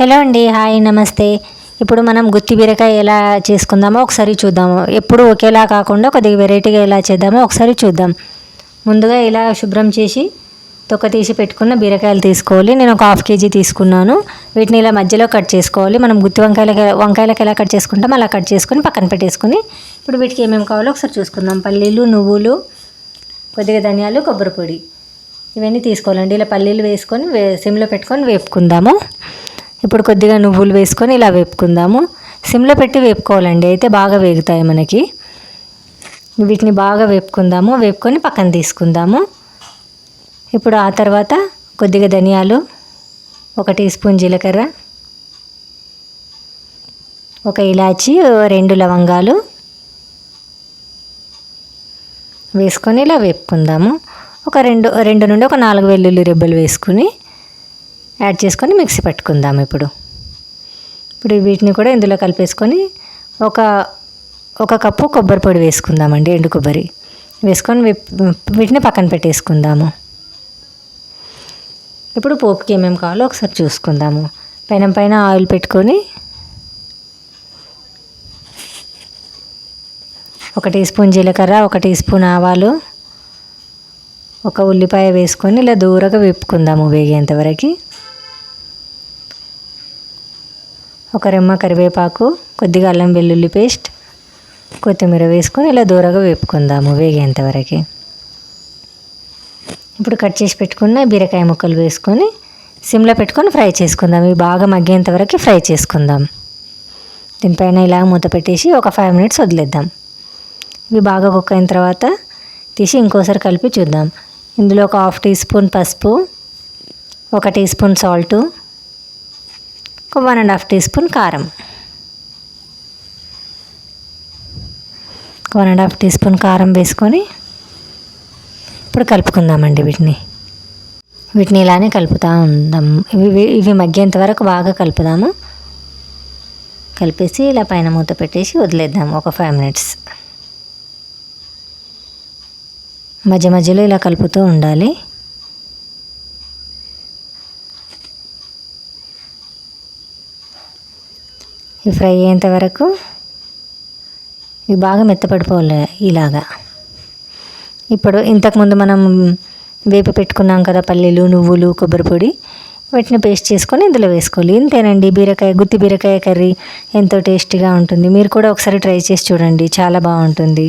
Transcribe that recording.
Hello అండి, hi, నమస్తే. ఇప్పుడు మనం గుత్తి బీరకాయ ఎలా చేసుకుందామో ఒకసారి చూద్దాము. ఎప్పుడు ఒకేలా కాకుండా కొద్దిగా వెరైటీగా ఎలా చేద్దామో ఒకసారి చూద్దాం. ముందుగా ఇలా శుభ్రం చేసి తొక్క తీసి పెట్టుకున్న బీరకాయలు తీసుకోవాలి. నేను ఒక 1/2 kg తీసుకున్నాను. వీటిని ఇలా మధ్యలో కట్ చేసుకోవాలి. మనం గుత్తి వంకాయలకు ఎలా కట్ చేసుకుంటామో అలా కట్ చేసుకొని పక్కన పెట్టేసుకొని ఇప్పుడు వీటికి ఏమేమి కావాలో ఒకసారి చూసుకుందాం. పల్లీలు, నువ్వులు, కొద్దిగా ధనియాలు, కొబ్బరి పొడి, ఇవన్నీ తీసుకోవాలండి. ఇలా పల్లీలు వేసుకొని సిమ్లో పెట్టుకొని వేపుకుందాము. ఇప్పుడు కొద్దిగా నువ్వులు వేసుకొని ఇలా వేపుకుందాము. సిమ్లో పెట్టి వేపుకోవాలండి, అయితే బాగా వేగుతాయి మనకి. వీటిని బాగా వేపుకుందాము. వేపుకొని పక్కన తీసుకుందాము. ఇప్పుడు ఆ తర్వాత కొద్దిగా ధనియాలు, 1 టీ స్పూన్ జీలకర్ర, 1 ఇలాచి, 2 లవంగాలు వేసుకొని ఇలా వేపుకుందాము. ఒక రెండు నుండి 4 వెల్లుల్లి రెబ్బలు వేసుకుని యాడ్ చేసుకొని మిక్సీ పట్టుకుందాము. ఇప్పుడు వీటిని కూడా ఇందులో కలిపేసుకొని ఒక కప్పు కొబ్బరి పొడి వేసుకుందామండి. ఎండు కొబ్బరి వేసుకొని వీటిని పక్కన పెట్టేసుకుందాము. ఇప్పుడు పోపుకి ఏమేమి కావాలో ఒకసారి చూసుకుందాము. పైన ఆయిల్ పెట్టుకొని 1 టీ స్పూన్ జీలకర్ర, 1 టీ స్పూన్ ఆవాలు, 1 ఉల్లిపాయ వేసుకొని ఇలా దూరగా వేపుకుందాము వేగేంతవరకు. 1 రెమ్మ కరివేపాకు, కొద్దిగా అల్లం వెల్లుల్లి పేస్ట్, కొత్తిమీర వేసుకొని ఇలా దూరగా వేపుకుందాము వేగేంతవరకు. ఇప్పుడు కట్ చేసి పెట్టుకున్న బీరకాయ ముక్కలు వేసుకొని సిమ్లో పెట్టుకొని ఫ్రై చేసుకుందాం. ఇవి బాగా మగ్గేంతవరకు ఫ్రై చేసుకుందాం. దీనిపైన ఇలా మూత పెట్టేసి ఒక 5 minutes వదిలేద్దాం. ఇవి బాగా కుక్ అయిన తర్వాత తీసి ఇంకోసారి కలిపి చూద్దాం. ఇందులో ఒక 1/2 టీ స్పూన్ పసుపు, 1 teaspoon salt, 1.5 teaspoon కారం, 1.5 టీ స్పూన్ కారం వేసుకొని ఇప్పుడు కలుపుకుందామండి. వీటిని ఇలానే కలుపుతూ ఉందాం. ఇవి మగ్గేంత వరకు బాగా కలుపుదాము. కలిపేసి ఇలా పైన మూత పెట్టేసి వదిలేద్దాము ఒక 5 minutes. మధ్య మధ్యలో ఇలా కలుపుతూ ఉండాలి. ఇవి ఫ్రై అయ్యేంత వరకు ఇవి బాగా మెత్తపడిపోవాలి ఇలాగా. ఇప్పుడు ఇంతకుముందు మనం వేపి పెట్టుకున్నాం కదా పల్లీలు, నువ్వులు, కొబ్బరి పొడి, వీటిని పేస్ట్ చేసుకొని ఇందులో వేసుకోవాలి. ఇంతేనండి, గుత్తి బీరకాయ కర్రీ ఎంతో టేస్టీగా ఉంటుంది. మీరు కూడా ఒకసారి ట్రై చేసి చూడండి, చాలా బాగుంటుంది.